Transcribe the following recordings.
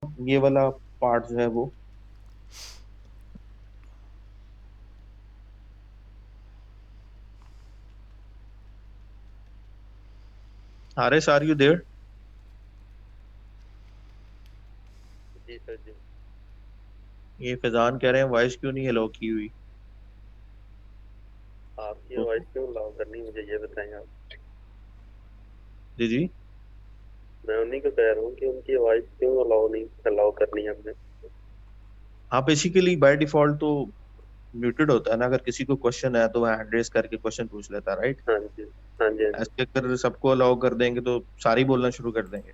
ये वाला पार्ट जो है वो हारिस, आर यू देयर? जी सर जी। ये फैजान कह रहे हैं वॉइस क्यों नहीं अलाउ की हुई? आपकी तो आवाज़ क्यों अलाउ करनी, मुझे ये बताएं आप। जी जी, मैं उन्हीं को कह रहा हूँ कि उनकी आवाज़ क्यों अलाउ करनी है हमने। हाँ बेसिकली बाय डिफॉल्ट तो म्यूटेड होता है ना, अगर किसी को क्वेश्चन है तो वह हैंड रेस करके क्वेश्चन पूछ लेता है, राइट? हाँ जी, हाँ जी, हाँ जी। ऐसे अगर सबको अलाउ कर देंगे तो सारी बोलना शुरू कर देंगे।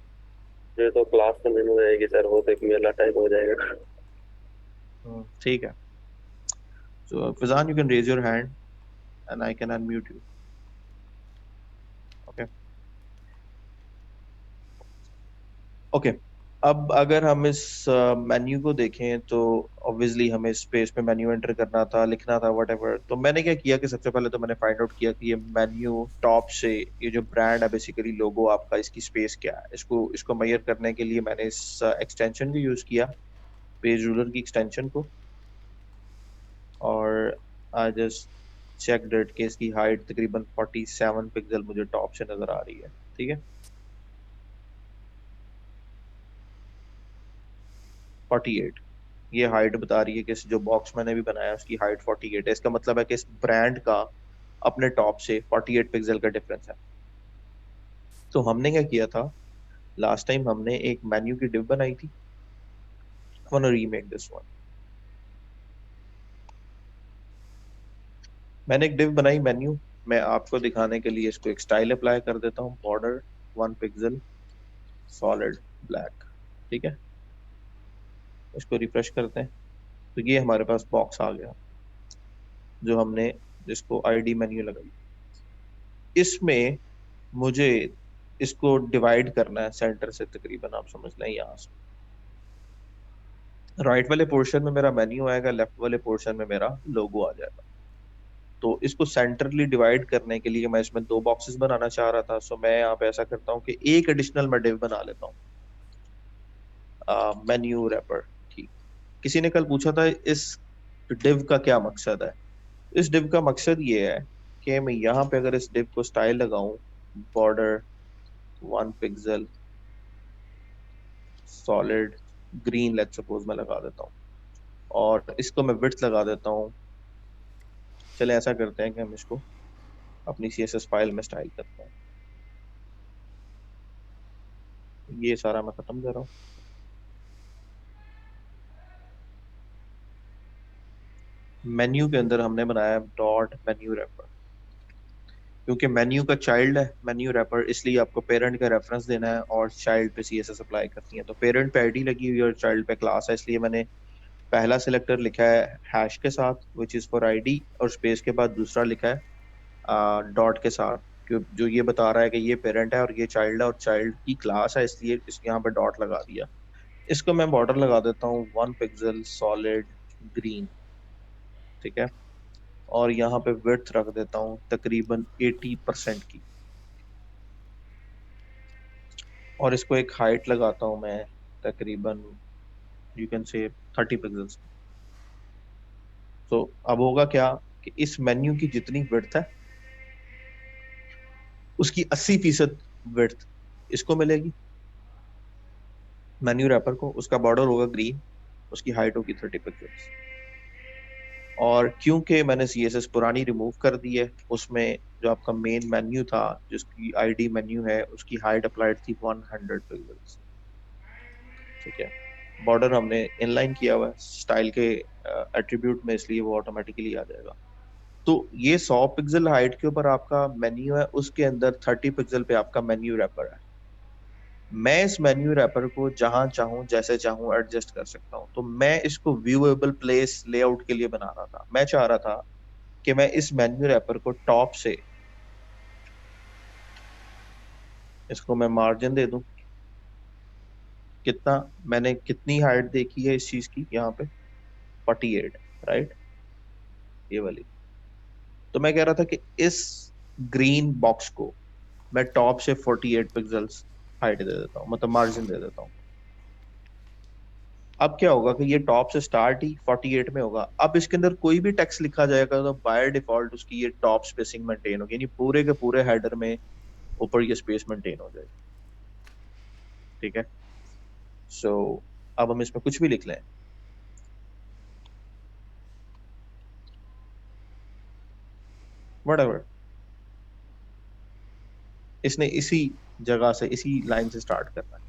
ये तो क्लास तो नहीं हो जाएगी सर, वो तो एक मेला टाइप हो जाएगा। ठीक है। So Faizan, you can raise your hand and I can unmute you. Okay. Okay. अब अगर हम इस मेन्यू को देखें तो ऑब्वियसली हमें स्पेस पे मेन्यू एंटर करना था, लिखना था, व्हाटएवर। तो मैंने क्या किया कि सबसे पहले तो मैंने फाइंड आउट किया कि ये मेन्यू टॉप से, ये जो ब्रांड है बेसिकली लोगो आपका, इसकी स्पेस क्या है। इसको इसको मेजर करने के लिए मैंने इस एक्सटेंशन को यूज किया, पेज रूलर की एक्सटेंशन को। और आई जस्ट चेक डेट के इसकी हाइट तकरीबन 47 पिक्सल मुझे टॉप से नजर आ रही है। ठीक है, 48 ये हाइट बता रही है कि इस जो बॉक्स मैंने भी बनाया उसकी हाइट 48 है। इसका मतलब है कि इस ब्रांड का अपने टॉप से 48 पिक्सल का डिफरेंस है। तो हमने क्या किया था, लास्ट टाइम हमने एक मेन्यू की डिव बनाई थी। Want remake this one. मैंने एक डिव बनाई मेन्यू, मैं आपको दिखाने के लिए इसको एक स्टाइल अप्लाई कर देता हूँ, बॉर्डर 1 पिक्सल, सॉलिड ब्लैक। ठीक है, इसको रिफ्रेश करते हैं तो ये हमारे पास बॉक्स आ गया जो हमने, जिसको आईडी मेन्यू लगाई। इसमें मुझे इसको डिवाइड करना है सेंटर से, तकरीबन आप समझ लें यहाँ से। राइट वाले पोर्शन में मेरा मेन्यू आएगा, लेफ्ट वाले पोर्शन में मेरा लोगो आ जाएगा। तो इसको सेंटरली डिवाइड करने के लिए मैं इसमें दो बॉक्सेस बनाना चाह रहा था। सो मैं यहाँ पे ऐसा करता हूँ कि एक एडिशनल मैं डिव बना लेता हूँ, मेन्यू रैपर की। किसी ने कल पूछा था इस डिव का क्या मकसद है। इस डिव का मकसद ये है कि मैं यहाँ पे अगर इस डिव को स्टाइल लगाऊं, border 1 pixel, solid green, let suppose मैं लगा देता हूँ, और इसको मैं विड्थ लगा देता हूँ। चले ऐसा करते हैं कि हम इसको अपनी CSS फाइल में स्टाइल करते हैं। ये सारा मैं खत्म कर रहा हूँ। मेन्यू के अंदर हमने बनाया डॉट मेन्यू रैपर, क्योंकि मेन्यू का चाइल्ड है मेन्यू रैपर, इसलिए आपको पेरेंट का रेफरेंस देना है और चाइल्ड पे CSS अप्लाई करनी है। तो पेरेंट पे आईडी लगी हुई है और चाइल्ड पे क्लास है, इसलिए मैंने पहला सिलेक्टर लिखा है हैश के साथ विच इज फॉर आईडी, और स्पेस के बाद दूसरा लिखा है डॉट के साथ, जो ये बता रहा है कि ये पेरेंट है और ये चाइल्ड है और चाइल्ड की क्लास है, इसलिए इसके यहाँ पे डॉट लगा दिया। इसको मैं बॉर्डर लगा देता हूँ 1 पिक्सल, सॉलिड ग्रीन। ठीक है, और यहाँ पे विड्थ रख देता हूँ तकरीबन 80% की, और इसको एक हाइट लगाता हूँ मैं तकरीबन, यू कैन से 30 पिक्सल्स। तो अब होगा क्या कि इस मेन्यू की जितनी विड्थ है उसकी 80% विड्थ इसको मिलेगी मेन्यू रैपर को। उसका बॉर्डर होगा ग्रीन, उसकी हाइट होगी 30 पिक्सल्स। और क्योंकि मैंने CSS पुरानी रिमूव कर दी है, उसमें जो आपका मेन मेन्यू था जिसकी आईडी मेन्यू है उसकी हाइट अप्लाइड थी 100 पिक्सल्स। ठीक है, बॉर्डर हमने इनलाइन किया हुआ है स्टाइल के एट्रीब्यूट में, इसलिए वो ऑटोमेटिकली आ जाएगा। तो ये 100 पिक्सल हाइट के ऊपर आपका मेन्यू है, उसके अंदर 30 पिक्सल पे आपका मेन्यू रैपर है। मैं इस मेन्यू रैपर को जहां चाहूं जैसे चाहूं एडजस्ट कर सकता हूं। तो मैं इसको व्यूएबल प्लेस लेआउट के लिए बना रहा था। मैं चाह रहा था कि मैं इस मेन्यू रैपर को टॉप से, इसको मैं मार्जिन दे दूं कितना, मैंने कितनी हाइट देखी है इस चीज की यहाँ पे, 48, राइट, ये वाली। तो मैं कह रहा था कि इस ग्रीन बॉक्स को मैं टॉप से 48 पिक्सल्स हाइट दे देता हूँ, मतलब मार्जिन दे देता हूँ। अब क्या होगा कि ये टॉप से स्टार्ट ही 48 में होगा। अब इसके अंदर कोई भी टेक्स्ट लिखा जाएगा तो बाय डिफॉल्ट उसकी ये टॉप स्पेसिंग मेंटेन होगी, यानी पूरे के पूरे हेडर में ऊपर ये स्पेस मेंटेन हो जाएगी। ठीक है, सो अब हम इसमें कुछ भी लिख लें, व्हाटएवर, इसने इसी जगह से इसी लाइन से स्टार्ट करना है।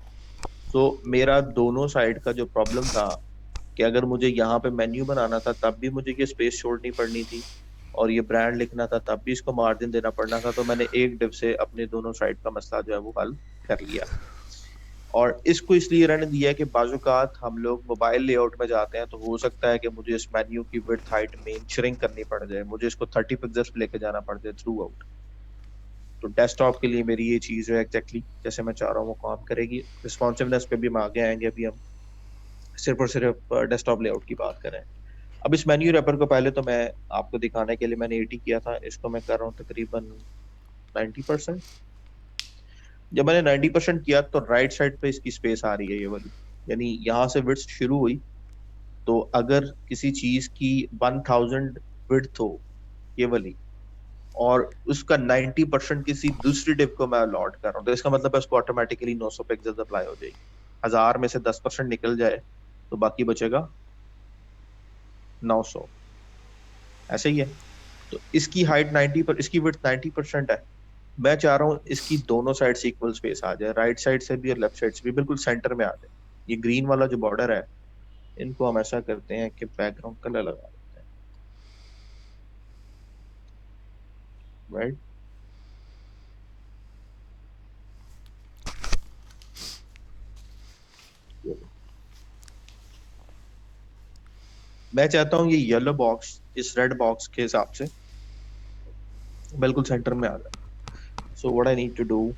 सो मेरा दोनों साइड का जो प्रॉब्लम था कि अगर मुझे यहाँ पे मेन्यू बनाना था तब भी मुझे ये स्पेस छोड़नी पड़नी थी, और ये ब्रांड लिखना था तब भी इसको मार्जिन देना पड़ना था, तो मैंने एक डिव से अपने दोनों साइड का मसला जो है वो हल कर लिया। और इसको इसलिए रहने दिया कि बाजुकात हम लोग मोबाइल लेआउट में जाते हैं तो हो सकता है कि मुझे इस मेन्यू की विड्थ हाइट मेन श्रिंक करनी पड़ जाए, मुझे इसको 30 पिक्सेल्स पे लेके जाना पड़ जाए थ्रू आउट। तो डेस्कटॉप के लिए मेरी ये चीज है एग्जैक्टली जैसे मैं चाह रहा हूँ वो काम करेगी। रिस्पॉन्सिवनेस पे भी हम आगे आएंगे, अभी हम सिर्फ और सिर्फ डेस्कटॉप लेआउट की बात करें। अब इस मेन्यू रैपर को पहले तो मैं आपको दिखाने के लिए मैंने 80 किया था, इसको मैं कर रहा हूँ तकरीबन 90%। जब मैंने 90% किया तो राइट साइड पे इसकी स्पेस आ रही है ये वाली, यानी यहाँ से विड्थ शुरू हुई। तो अगर किसी चीज की 1000 विड्थ हो ये वाली, और उसका 90% किसी दूसरी डिव को मैं अलॉट कर रहा हूँ, तो इसका मतलब है उसको ऑटोमेटिकली 900 पिक्सल अप्लाई हो जाएगी। 1000 में से 10% निकल जाए तो बाकी बचेगा 900। ऐसे ही है। तो इसकी हाइट 90 पर, इसकी विड्थ 90% है। मैं चाह रहा हूँ इसकी दोनों साइड से इक्वल स्पेस आ जाए, राइट साइड से भी और लेफ्ट साइड से भी, बिल्कुल सेंटर में आ जाए। ये ग्रीन वाला जो बॉर्डर है, इनको हम ऐसा करते हैं कि बैकग्राउंड कलर लगा देते हैं, राइट। मैं चाहता हूँ ये येलो बॉक्स इस रेड बॉक्स के हिसाब से बिल्कुल सेंटर में आ जाए। So what I need to do,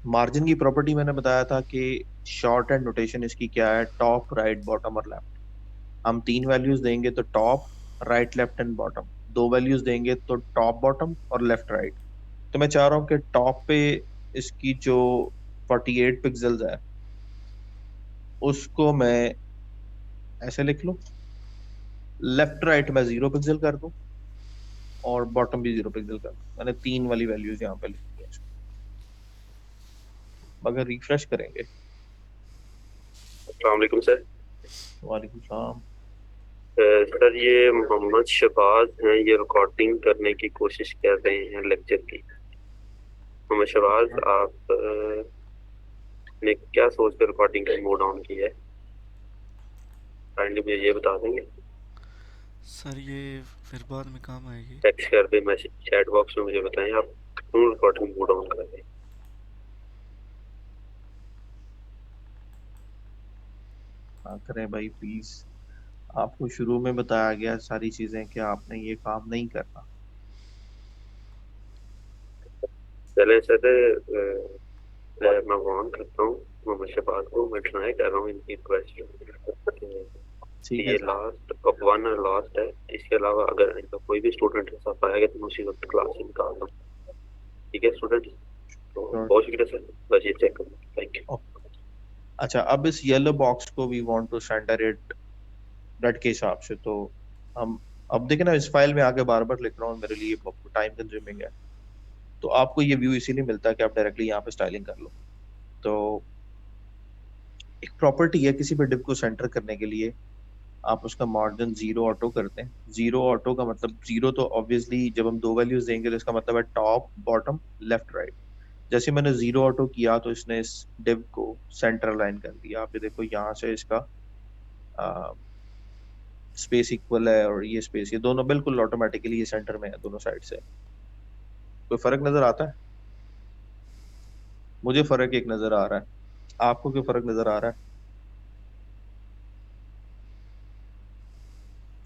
margin की प्रॉपर्टी मैंने बताया था कि शॉर्ट एंड नोटेशन इसकी क्या है, टॉप राइट बॉटम और लेफ्ट। हम तीन वैल्यूज देंगे तो top right left and bottom, दो वैल्यूज देंगे तो टॉप बॉटम और लेफ्ट राइट। तो मैं चाह रहा हूँ कि टॉप पे इसकी जो 48 पिक्सल्स है उसको मैं ऐसे लिख लूँ, लेफ्ट राइट मैं 0 पिक्सल कर दूं, और बॉटम भी 0 पिक्सल कर दूं। मैंने तीन वाली वैल्यूज यहाँ पे लिखी है। अगर रिफ्रेश करेंगे, अस्सलाम वालेकुम सर। वालेकुम सलाम। सर ये मोहम्मद शबाज हैं, ये रिकॉर्डिंग करने की कोशिश कर रहे हैं लेक्चर की। मोहम्मद शबाज, आप ने क्या सोच कर रिकॉर्डिंग का मोड ऑन किया है? काइंडली मुझे ये बता देंगे। सर ये फिर बाद में काम आएगी। टेक्स्ट कर दे, मैसेज चैट बॉक्स में मुझे बताएं आप क्यों रिकॉर्डिंग मोड ऑन कर रहे हैं। हाँ करें भाई प्लीज, आपको शुरू में बताया गया सारी चीजें कि आपने ये काम नहीं करना। चले सर, मैं ऑन करता हूँ मोहम्मद शबाज को। मैं ट्राई कर रहा हूँ इनकी रिक्वेस्ट। ठीक है ये सर। लास्ट ऑफ वन और लास्ट है। इसके अलावा अगर इनका कोई भी स्टूडेंट ऐसा पाएगा तो मैं उसी वक्त क्लास से निकाल दूँ। ठीक है स्टूडेंट, तो श्योर। बहुत शुक्रिया सर, बस ये चेक करूँ। Thank you. अच्छा, अब इस येलो बॉक्स को we want to centre it red के हिसाब से, तो हम अब देखें ना, इस फाइल में आके बार बार लिख रहा हूँ, मेरे लिए टाइम कंज्यूमिंग है। तो आपको ये व्यू इसीलिए मिलता है कि आप डायरेक्टली यहाँ पे स्टाइलिंग कर लो। तो एक प्रॉपर्टी है किसी भी डिव को सेंटर करने के लिए, आप उसका मार्जिन जीरो ऑटो करते हैं। जीरो ऑटो का मतलब, जीरो तो ऑब्वियसली जब हम दो वैल्यूज देंगे तो इसका मतलब है टॉप बॉटम लेफ्ट राइट। जैसे मैंने जीरो ऑटो किया तो इसने इस डिव को सेंटर लाइन कर दिया। आप ये देखो यहाँ से इसका स्पेस इक्वल है, और ये स्पेस, ये दोनों बिल्कुल ऑटोमेटिकली ये सेंटर में है दोनों साइड से। कोई फर्क नजर आता है? मुझे फर्क एक नजर आ रहा है, आपको क्यों फर्क नजर आ रहा है?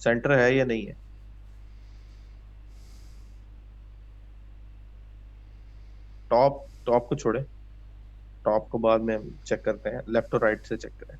सेंटर है या नहीं है? टॉप टॉप को छोड़े, टॉप को बाद में हम चेक करते हैं, लेफ्ट और राइट से चेक करें।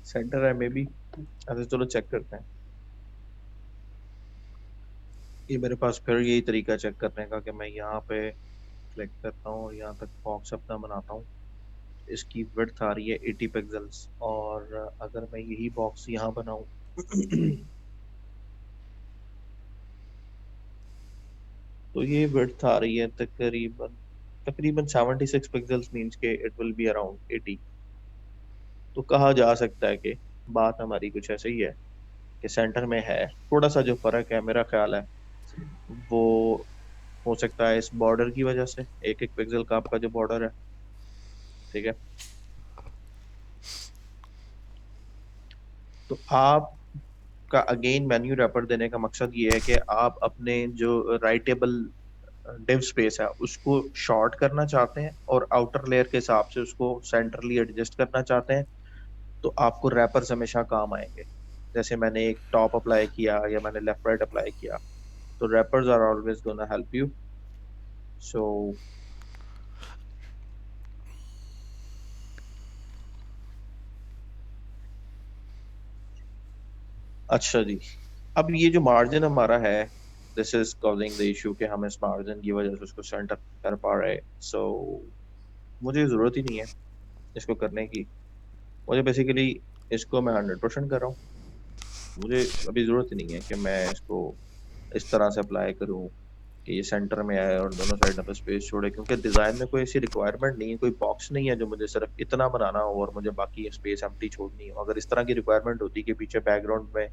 सेंटर है मे बी। अच्छा चलो चेक करते हैं। ये मेरे पास फिर यही तरीका चेक करने का कि मैं यहाँ पे क्लिक करता हूँ और यहाँ तक बॉक्स अपना बनाता हूँ। इसकी विड्थ आ रही है 80 पिक्सल्स, और अगर मैं यही बॉक्स यहाँ बनाऊँ तो ये विड्थ आ रही है तकरीबन तकरीबन 76 पिक्सल्स, मींस के इट विल बी अराउंड 80। तो कहा जा सकता है कि बात हमारी कुछ ऐसे ही है कि सेंटर में है। थोड़ा सा जो फर्क है मेरा ख्याल है वो हो सकता है इस बॉर्डर की वजह से, एक एक पिक्सल का आपका जो बॉर्डर है, ठीक है। तो आप का अगेन मेन्यू रैपर देने का मकसद ये है कि आप अपने जो राइटेबल डिव स्पेस है उसको शॉर्ट करना चाहते हैं और आउटर लेयर के हिसाब से उसको सेंटरली एडजस्ट करना चाहते हैं। तो आपको रैपर्स हमेशा काम आएंगे। जैसे मैंने एक टॉप अप्लाई किया या मैंने लेफ्ट राइट अप्लाई किया, तो wrappers are always gonna help you. So अच्छा जी, अब ये जो मार्जिन हमारा है, this is causing the issue कि हम इस मार्जिन की वजह से उसको सेंटर कर पा रहे। सो मुझे ज़रूरत ही नहीं है इसको करने की। मुझे बेसिकली इसको मैं 100% कर रहा हूँ। मुझे अभी ज़रूरत ही नहीं है कि मैं इसको इस तरह से अप्लाई करूँ कि ये सेंटर में आए और दोनों साइड पे स्पेस छोड़े, क्योंकि डिज़ाइन में कोई ऐसी रिक्वायरमेंट नहीं है, कोई बॉक्स नहीं है जो मुझे सिर्फ इतना बनाना हो और मुझे बाकी स्पेस एम्प्टी छोड़नी हो। अगर इस तरह की रिक्वायरमेंट होती कि पीछे बैकग्राउंड में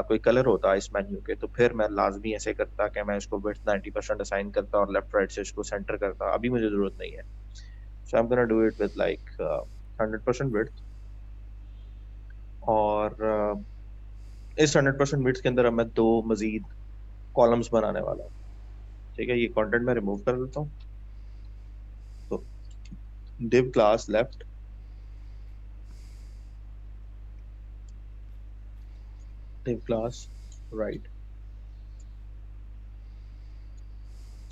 कोई कलर होता इस मेन्यू के, तो फिर मैं लाजमी ऐसे करता कि मैं इसको विड्थ 90% असाइन करता और लेफ्ट राइट से इसको सेंटर करता। अभी मुझे ज़रूरत नहीं है। So I am gonna do it with like 100% width. और इस 100% विड्थ के अंदर अब मैं दो मजीद कॉलम्स बनाने वाला हूँ, ठीक है। ये कंटेंट मैं रिमूव कर देता हूँ। तो div class left, div class right,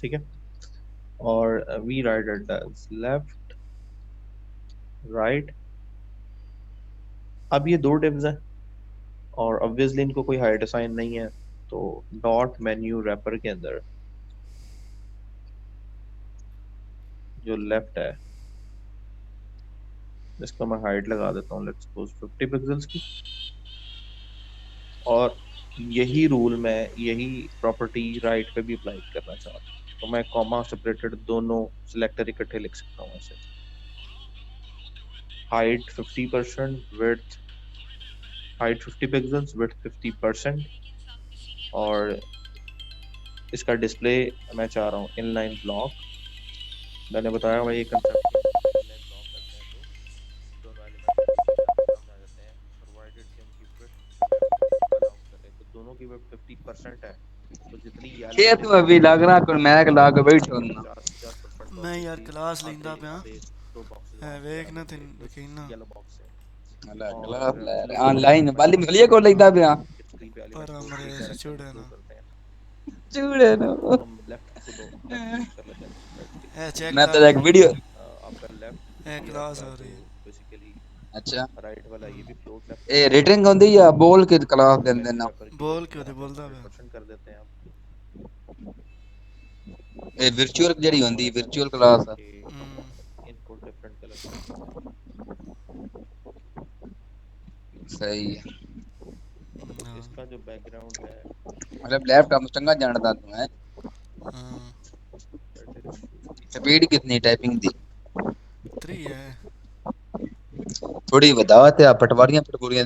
ठीक है। और we write it as left right. अब ये दो divs हैं और ऑब्वियसली इनको कोई हाइट असाइन नहीं है, तो डॉट मेन्यू रैपर के अंदर जो लेफ्ट है इसको मैं हाइट लगा देता हूँ, लेट्स सपोज 50 पिक्सल्स की। और यही रूल मैं यही प्रॉपर्टी राइट पे भी अप्लाई करना चाहता हूँ। तो मैं कॉमा सेपरेटेड दोनों सिलेक्टर इकट्ठे लिख सकता हूँ ऐसे, height 50%, width height 50 pixels, width 50%। और इसका डिस्प्ले मैं चाह रहा हूँ इनलाइन ब्लॉक। मैंने बताया हुआ ये कंसेप्ट इनलाइन ब्लॉक करते हैं तो दोनों एलिमेंट सामने आ जाते हैं, प्रोवाइडेड कि उनकी विड्थ अलाउ करे। तो दोनों की विड्थ 50% है, तो जितनी ये येलो तू अभी लग रहा कोई मैं ला के बैठो ना 50% मैं यार ऑब्वियसली क्लास आधे लेंदा पिया आधे दो बॉक्सेस है आउट वेख वगैरह ना मिलके तीन उस यकीन ना येलो बॉक्स से। अल्लाह क्लास और ले ब्लू ऑनलाइन वाली एलिमेंट मिलिए को लेता पिया कि स्क्रीन पे पर एलिमेंट को हमरे किस से डायरेक्शन में चुड़े फ्लो ना करते हैं। चूड़े ना तो हम लेफ्ट को दो लेफ्ट यूज कर लेते हैं राइट के लिए। है चेक मैं तो कर एक वीडियो आपका लेफ्ट है ये क्लास आपका हो जो रही है। बेसिकली अच्छा राइट वाला ये भी फ्लोट लेफ्ट ए होगा। रेटिंग होंदी या बोल के क्लास और दे मेन्यू देना रैपर की बोल विड्थ क्यों दे यहाँ पे बोलदा पिया 100% कर देते हैं आप। ए वर्चुअल जेडी और होंदी ऐसा वर्चुअल करते हैं क्लास कि हम्म इनको डिफरेंट कलर कर देते हैं। सही है तो हाँ इसका जो बैकग्राउंड है मतलब लैपटॉप में चंगा जानदा तू है हाँ स्पीड कितनी टाइपिंग दी 3 है। थोड़ी बता ते पटवारियां पटवारियां